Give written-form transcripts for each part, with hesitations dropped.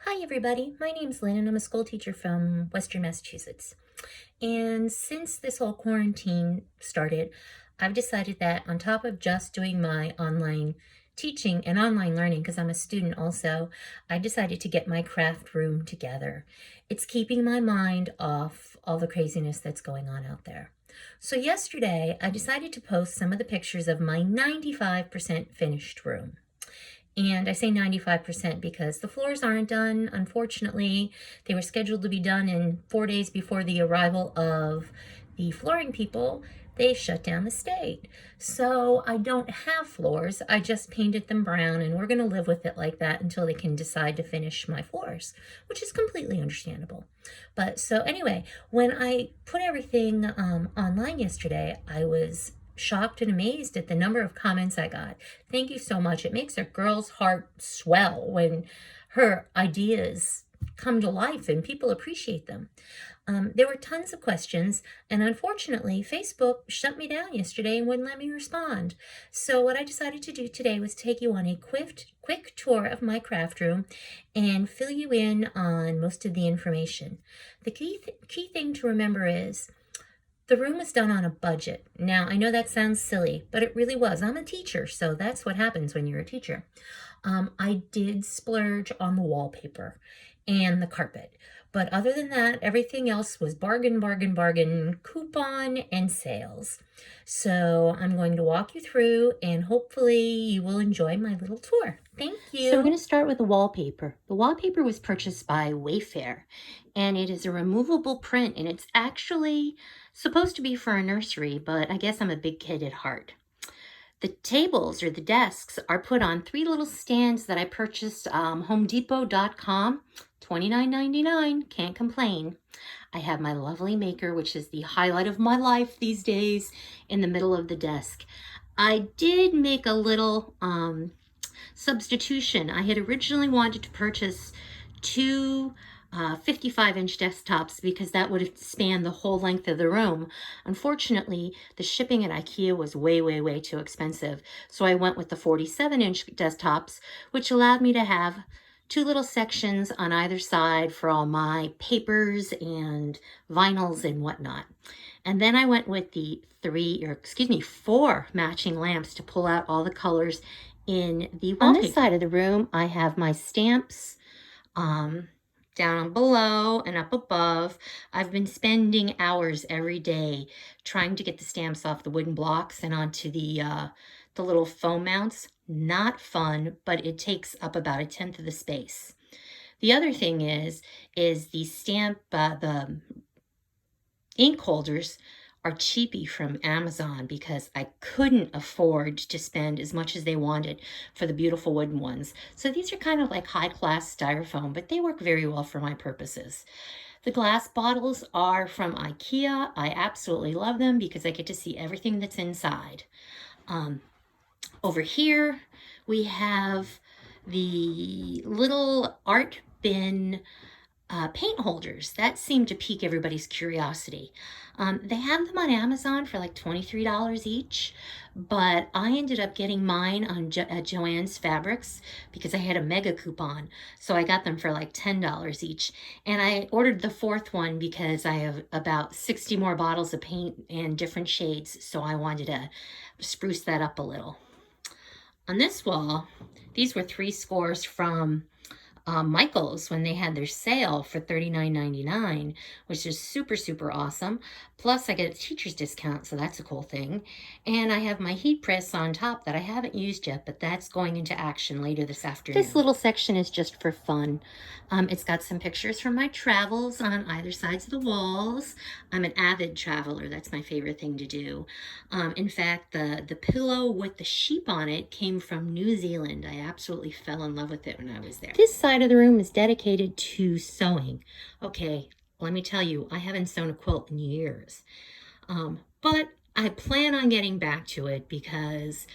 Hi everybody, my name's Lynn and I'm a school teacher from Western Massachusetts. And since this whole quarantine started, I've decided that on top of just doing my online teaching and online learning, because I'm a student also, I decided to get my craft room together. It's keeping my mind off all the craziness that's going on out there. So yesterday, I decided to post some of the pictures of my 95% finished room. And I say 95% because the floors aren't done. Unfortunately, they were scheduled to be done in 4 days before the arrival of the flooring people. They shut down the state. So I don't have floors. I just painted them brown, and we're going to live with it like that until they can decide to finish my floors, which is completely understandable. But so anyway, when I put everything online yesterday, I was shocked and amazed at the number of comments I got. Thank you so much. It makes a girl's heart swell when her ideas come to life and people appreciate them. There were tons of questions, and unfortunately, Facebook shut me down yesterday and wouldn't let me respond. So what I decided to do today was take you on a quick tour of my craft room and fill you in on most of the information. The key thing to remember is the room was done on a budget. Now, I know that sounds silly, but it really was. I'm a teacher, so that's what happens when you're a teacher. I did splurge on the wallpaper and the carpet. But other than that, everything else was bargain, bargain, bargain, coupon, and sales. So I'm going to walk you through, and hopefully you will enjoy my little tour. Thank you. So we're going to start with the wallpaper. The wallpaper was purchased by Wayfair, and it is a removable print, and it's actually supposed to be for a nursery, but I guess I'm a big kid at heart. The tables or the desks are put on three little stands that I purchased HomeDepot.com, $29.99, can't complain. I have my lovely maker, which is the highlight of my life these days, in the middle of the desk. I did make a little substitution. I had originally wanted to purchase two 55-inch desktops because that would span the whole length of the room. Unfortunately, the shipping at IKEA was way too expensive, so I went with the 47-inch desktops, which allowed me to have two little sections on either side for all my papers and vinyls and whatnot. And then I went with the four matching lamps to pull out all the colors in the wallpaper. On this side of the room, I have my stamps down below and up above. I've been spending hours every day trying to get the stamps off the wooden blocks and onto the little foam mounts. Not fun, but it takes up about 1/10 of the space. The other thing is the the ink holders are cheapy from Amazon because I couldn't afford to spend as much as they wanted for the beautiful wooden ones. So these are kind of like high-class styrofoam, but they work very well for my purposes. The glass bottles are from IKEA. I absolutely love them because I get to see everything that's inside. Over here, we have the little art bin paint holders. That seemed to pique everybody's curiosity. They have them on Amazon for like $23 each, but I ended up getting mine on Joann's Fabrics because I had a mega coupon. So I got them for like $10 each. And I ordered the fourth one because I have about 60 more bottles of paint and different shades. So I wanted to spruce that up a little. On this wall, these were 3 scores from Michael's when they had their sale for $39.99, which is super awesome. Plus I get a teacher's discount, so that's a cool thing. And I have my heat press on top that I haven't used yet, but that's going into action later this afternoon. This little section is just for fun. It's got some pictures from my travels on either sides of the walls. I'm an avid traveler. That's my favorite thing to do. In fact, the pillow with the sheep on it came from New Zealand. I absolutely fell in love with it when I was there. This side of the room is dedicated to sewing. Okay, let me tell you, I haven't sewn a quilt in years. But I plan on getting back to it because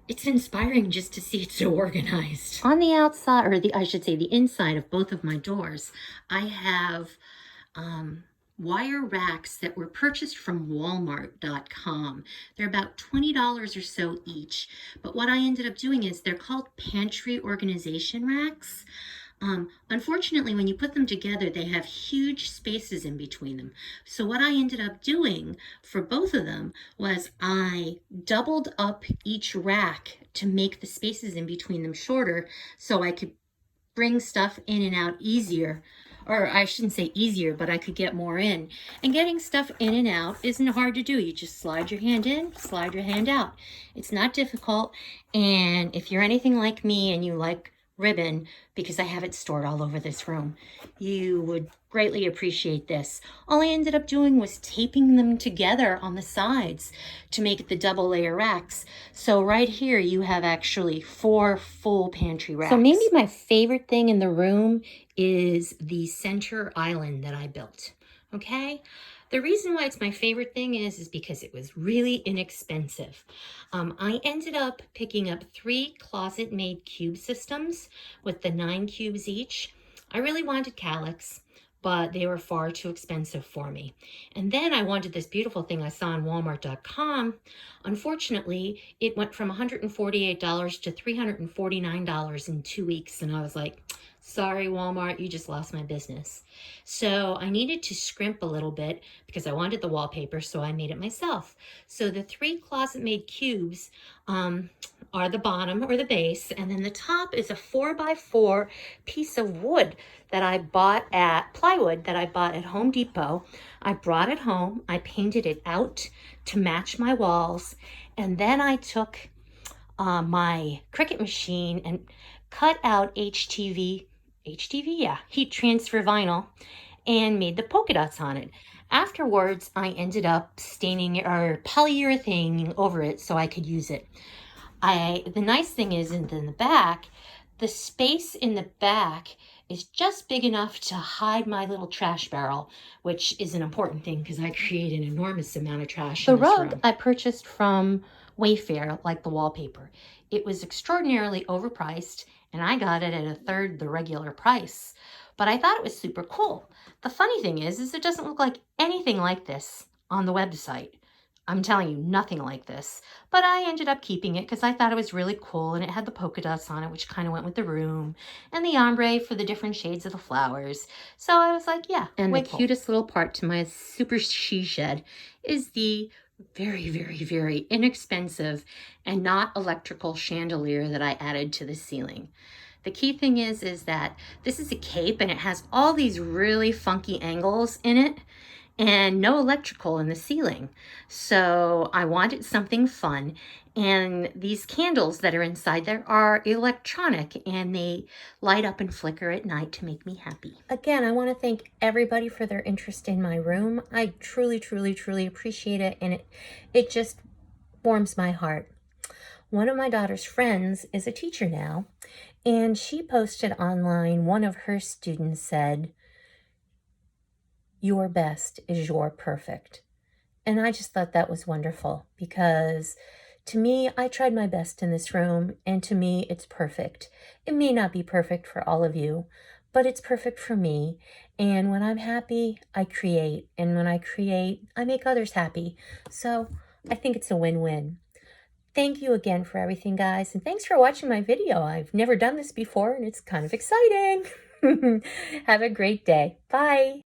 it's inspiring just to see it so organized. On the outside, or I should say the inside of both of my doors, I have wire racks that were purchased from Walmart.com. They're about $20 or so each. But what I ended up doing is they're called pantry organization racks. Unfortunately, when you put them together, they have huge spaces in between them. So what I ended up doing for both of them was I doubled up each rack to make the spaces in between them shorter so I could bring stuff in and out easier. Or I shouldn't say easier, but I could get more in. And getting stuff in and out isn't hard to do. You just slide your hand in, slide your hand out. It's not difficult. And if you're anything like me and you like ribbon, because I have it stored all over this room, you would greatly appreciate this. All I ended up doing was taping them together on the sides to make the double layer racks. So right here you have actually 4 full pantry racks. So maybe my favorite thing in the room is the center island that I built, okay? The reason why it's my favorite thing is because it was really inexpensive. I ended up picking up 3 closet-made cube systems with the 9 cubes each. I really wanted calyx, but they were far too expensive for me. And then I wanted this beautiful thing I saw on Walmart.com. Unfortunately, it went from $148 to $349 in 2 weeks, and I was like, sorry, Walmart, you just lost my business. So I needed to scrimp a little bit because I wanted the wallpaper, so I made it myself. So the 3 closet-made cubes are the bottom or the base, and then the top is a 4x4 piece of wood that I bought at plywood that I bought at Home Depot. I brought it home, I painted it out to match my walls, and then I took my Cricut machine and cut out heat transfer vinyl, and made the polka dots on it. Afterwards, I ended up staining or polyurethane over it so I could use it. The nice thing is in the back, the space in the back is just big enough to hide my little trash barrel, which is an important thing because I create an enormous amount of trash in this room. The rug I purchased from Wayfair, like the wallpaper. It was extraordinarily overpriced, and I got it at 1/3 the regular price. But I thought it was super cool. The funny thing is it doesn't look like anything like this on the website. I'm telling you, nothing like this. But I ended up keeping it because I thought it was really cool, and it had the polka dots on it, which kind of went with the room, and the ombre for the different shades of the flowers. So I was like, yeah. And the cutest little part to my super she shed is the very, very, very inexpensive and not electrical chandelier that I added to the ceiling. The key thing is that this is a cape, and it has all these really funky angles in it, and no electrical in the ceiling. So I wanted something fun, and these candles that are inside there are electronic, and they light up and flicker at night to make me happy. Again, I want to thank everybody for their interest in my room. I truly, truly, truly appreciate it, and it just warms my heart. One of my daughter's friends is a teacher now, and she posted online, one of her students said, "Your best is your perfect." And I just thought that was wonderful because to me, I tried my best in this room, and to me, it's perfect. It may not be perfect for all of you, but it's perfect for me. And when I'm happy, I create. And when I create, I make others happy. So I think it's a win-win. Thank you again for everything, guys. And thanks for watching my video. I've never done this before, and it's kind of exciting. Have a great day. Bye.